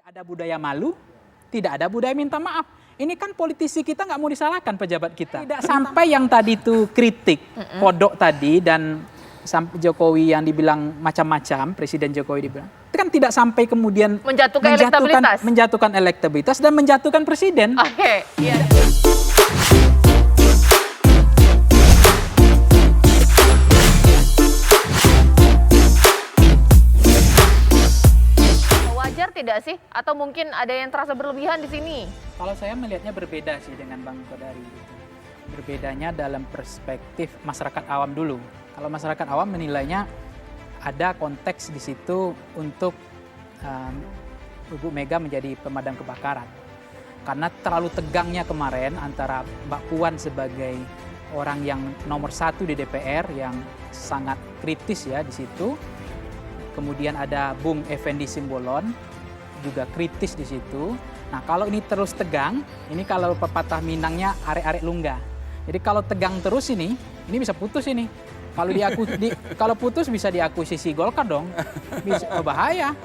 Ada budaya malu, tidak ada budaya minta maaf. Ini kan politisi kita nggak mau disalahkan pejabat kita. Tidak sampai yang tadi itu kritik, kodok tadi dan Jokowi yang dibilang macam-macam, Presiden Jokowi dibilang. Itu kan tidak sampai kemudian menjatuhkan elektabilitas dan menjatuhkan presiden. Oke, iya. Wajar tidak sih? Atau mungkin ada yang terasa berlebihan di sini? Kalau saya melihatnya berbeda sih dengan Bang Kodari. Berbedanya dalam perspektif masyarakat awam dulu. Kalau masyarakat awam menilainya ada konteks di situ untuk Ibu Mega menjadi pemadam kebakaran. Karena terlalu tegangnya kemarin antara Mbak Puan sebagai orang yang nomor 1 di DPR yang sangat kritis ya di situ. Kemudian ada Bung Effendi Simbolon juga kritis di situ. Nah kalau ini terus tegang, ini kalau pepatah Minangnya arek-arek lunga. Jadi kalau tegang terus ini bisa putus ini. Kalau putus bisa diakuisisi Golkar dong, bisa bahaya.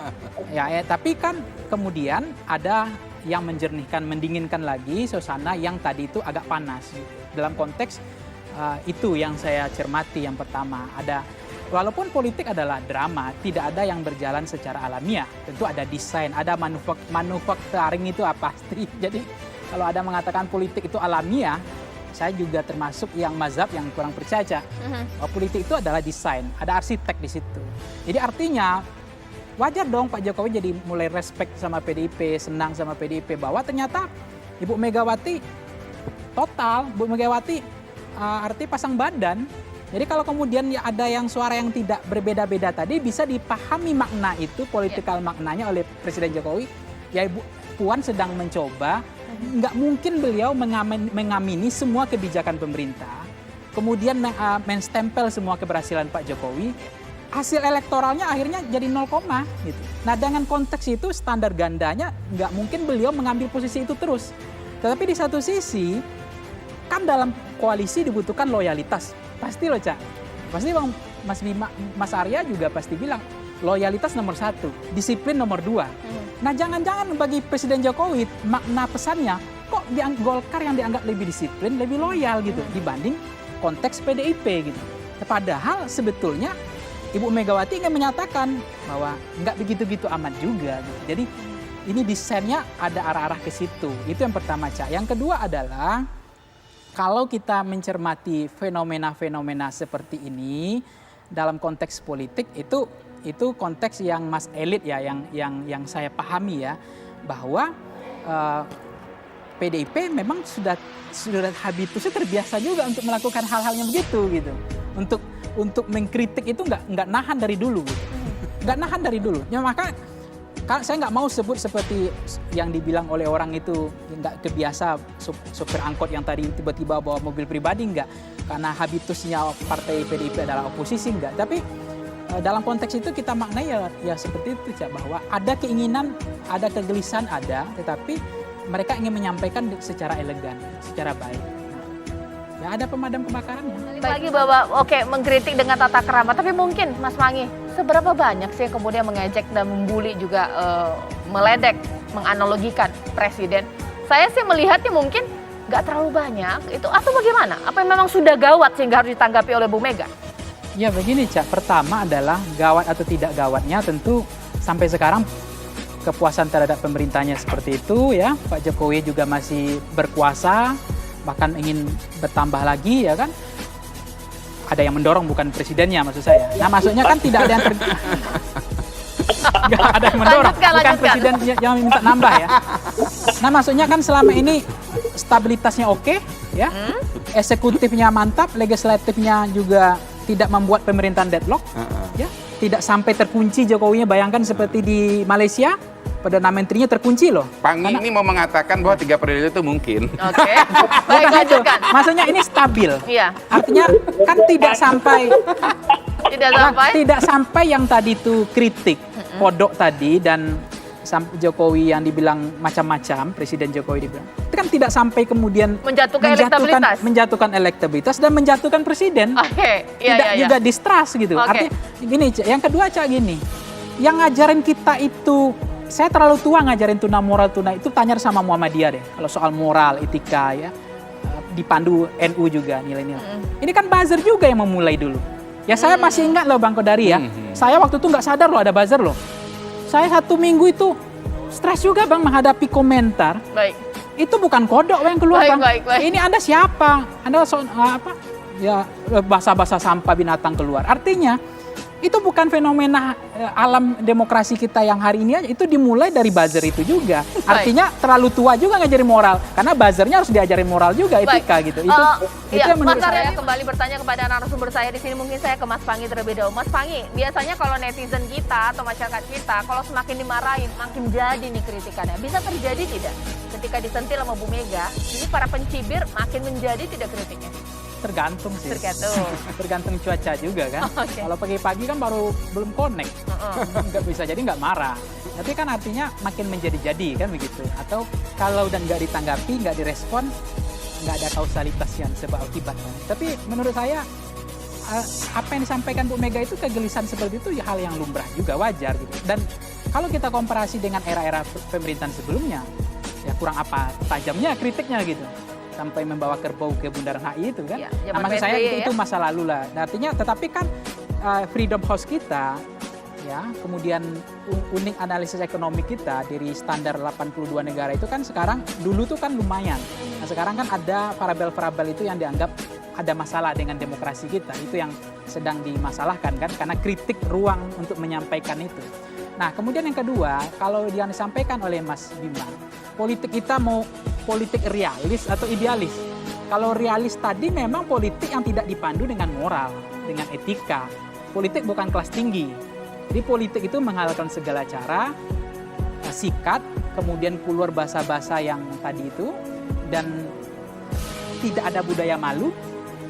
Tapi kan kemudian ada yang menjernihkan, mendinginkan lagi suasana yang tadi itu agak panas. Dalam konteks itu yang saya cermati yang pertama ada. Walaupun politik adalah drama, tidak ada yang berjalan secara alamiah. Tentu ada desain, ada manufacturing itu pasti. Jadi kalau ada mengatakan politik itu alamiah, saya juga termasuk yang mazhab yang kurang percaya. Politik itu adalah desain, ada arsitek di situ. Jadi artinya wajar dong Pak Jokowi jadi mulai respect sama PDIP, senang sama PDIP bahwa ternyata Ibu Megawati total, Bu Megawati arti pasang badan. Jadi kalau kemudian ada yang suara yang tidak berbeda-beda tadi bisa dipahami makna itu, politikal maknanya oleh Presiden Jokowi. Ya Ibu Puan sedang mencoba, nggak mungkin beliau mengamini semua kebijakan pemerintah. Kemudian menstempel semua keberhasilan Pak Jokowi. Hasil elektoralnya akhirnya jadi 0, gitu. Nah dengan konteks itu standar gandanya nggak mungkin beliau mengambil posisi itu terus. Tetapi di satu sisi, kan dalam koalisi dibutuhkan loyalitas. Pasti loh Cak, pasti Bang Mas Arya juga pasti bilang loyalitas nomor 1, disiplin nomor 2. Nah jangan-jangan bagi Presiden Jokowi makna pesannya kok Golkar yang dianggap lebih disiplin, lebih loyal gitu dibanding konteks PDIP gitu. Padahal sebetulnya Ibu Megawati ingin menyatakan bahwa nggak begitu-gitu amat juga gitu. Jadi ini desainnya ada arah-arah ke situ. Itu yang pertama Cak. Yang kedua adalah kalau kita mencermati fenomena-fenomena seperti ini dalam konteks politik itu konteks yang Mas Elit ya yang saya pahami ya bahwa PDIP memang sudah habitusnya terbiasa juga untuk melakukan hal-hal yang begitu gitu. Untuk mengkritik itu nggak nahan dari dulu gitu. Nggak nahan dari dulu. Ya maka saya nggak mau sebut seperti yang dibilang oleh orang itu nggak kebiasa sopir angkot yang tadi tiba-tiba bawa mobil pribadi, nggak. Karena habitusnya partai PDIP adalah oposisi, nggak. Tapi dalam konteks itu kita maknai ya seperti itu Cak, bahwa ada keinginan, ada kegelisahan ada, tetapi mereka ingin menyampaikan secara elegan, secara baik. Ya ada pemadam kebakarannya. Lagi bahwa mengkritik dengan tata krama, tapi mungkin Mas Mangi, seberapa banyak sih kemudian mengejek dan membuli juga meledek, menganalogikan presiden? Saya sih melihatnya mungkin nggak terlalu banyak itu, atau bagaimana? Apa yang memang sudah gawat sehingga harus ditanggapi oleh Bu Mega? Ya begini Cak, pertama adalah gawat atau tidak gawatnya tentu sampai sekarang kepuasan terhadap pemerintahnya seperti itu ya. Pak Jokowi juga masih berkuasa, bahkan ingin bertambah lagi ya kan. Ada yang mendorong bukan presidennya maksud saya. Nah maksudnya kan tidak ada yang nggak ada yang mendorong, bukan presiden yang minta nambah ya. Nah maksudnya kan selama ini stabilitasnya oke ya, eksekutifnya mantap, legislatifnya juga tidak membuat pemerintahan deadlock, ya tidak sampai terkunci Jokowinya. Bayangkan seperti di Malaysia. Perdana Menterinya terkunci loh. Pangi ini mau mengatakan bahwa 3 periode itu mungkin. Oke. Baik, lanjutkan. Maksudnya ini stabil. Iya. Artinya kan tidak sampai yang tadi itu kritik, kodok tadi dan Jokowi yang dibilang macam-macam, Presiden Jokowi dibilang. Itu kan tidak sampai kemudian menjatuhkan elektabilitas dan menjatuhkan presiden. Tidak juga distrust gitu. Artinya gini, yang kedua Cak gini. Yang ngajarin kita itu saya terlalu tua ngajarin tuna moral tuna itu, tanya sama Muhammadiyah deh. Kalau soal moral, etika ya, dipandu NU juga nilai-nilai. Ini kan buzzer juga yang memulai dulu. Ya saya masih ingat loh Bang Kodari ya. Saya waktu itu nggak sadar loh ada buzzer loh. Saya 1 minggu itu stres juga Bang menghadapi komentar. Baik. Itu bukan kodok yang keluar Bang. Baik. Ini Anda siapa? Anda apa? Ya bahasa-bahasa sampah binatang keluar. Artinya itu bukan fenomena alam demokrasi kita yang hari ini aja. Itu dimulai dari buzzer itu juga. Artinya terlalu tua juga ngajarin moral. Karena buzzernya harus diajarin moral juga, etika gitu. Itu ya, yang menurut Mas saya. Arya kembali bertanya kepada narasumber saya di sini. Mungkin saya ke Mas Pangi terlebih dahulu. Mas Pangi, biasanya kalau netizen kita atau masyarakat kita, kalau semakin dimarahin, makin jadi nih kritikannya. Bisa terjadi tidak? Ketika disentil sama Bu Mega, ini para pencibir makin menjadi tidak kritiknya? Tergantung sih. Tergantung. Tergantung cuaca juga kan. Oke. Kalau pagi-pagi kan baru belum connect. Nggak bisa jadi nggak marah. Tapi kan artinya makin menjadi-jadi kan begitu. Atau kalau dan nggak ditanggapi, nggak direspon, nggak ada kausalitas yang sebab akibat. Tapi menurut saya apa yang disampaikan Bu Mega itu, kegelisahan seperti itu ya hal yang lumrah juga, wajar gitu. Dan kalau kita komparasi dengan era-era pemerintahan sebelumnya, ya kurang apa tajamnya kritiknya gitu. Sampai membawa kerbau ke Bundaran HI itu kan. Ya, Nah, maksud saya PSBY itu masa lalu lah. Nah, artinya tetapi kan Freedom House kita ya, kemudian unit analisis ekonomi kita dari standar 82 negara itu kan sekarang, dulu tuh kan lumayan. Nah, sekarang kan ada variabel-variabel itu yang dianggap ada masalah dengan demokrasi kita. Itu yang sedang dimasalahkan kan, karena kritik ruang untuk menyampaikan itu. Nah, kemudian yang kedua, kalau yang disampaikan oleh Mas Bima, politik kita mau politik realis atau idealis. Kalau realis tadi memang politik yang tidak dipandu dengan moral, dengan etika. Politik bukan kelas tinggi. Jadi politik itu menghalalkan segala cara, sikat, kemudian keluar bahasa-bahasa yang tadi itu, dan tidak ada budaya malu,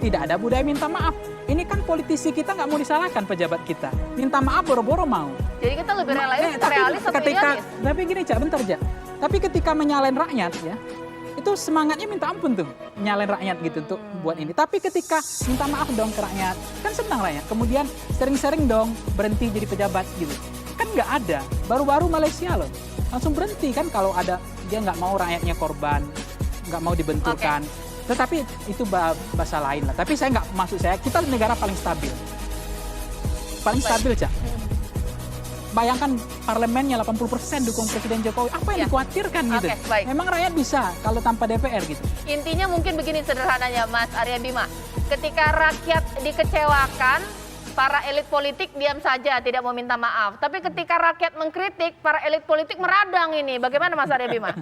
tidak ada budaya minta maaf. Ini kan politisi kita nggak mau disalahkan, pejabat kita. Minta maaf boro-boro mau. Jadi kita lebih realis atau idealis? Tapi gini Cak, bentar Cak. Tapi ketika menyalain rakyat ya, itu semangatnya minta ampun tuh, nyalain rakyat gitu untuk buat ini. Tapi ketika minta maaf dong ke rakyat, kan senang rakyat. Kemudian sering-sering dong berhenti jadi pejabat gitu. Kan nggak ada. Baru-baru Malaysia loh, langsung berhenti kan kalau ada dia nggak mau rakyatnya korban, nggak mau dibenturkan. Tetapi itu bahasa lain lah. Tapi saya nggak, maksud saya kita negara paling stabil. Paling stabil Cak. Bayangkan parlemennya 80% dukung Presiden Jokowi. Apa yang dikhawatirkan gitu? Baik. Memang rakyat bisa kalau tanpa DPR gitu. Intinya mungkin begini sederhananya Mas Arya Bima. Ketika rakyat dikecewakan, para elit politik diam saja, tidak mau minta maaf. Tapi ketika rakyat mengkritik, para elit politik meradang ini. Bagaimana Mas Arya Bima?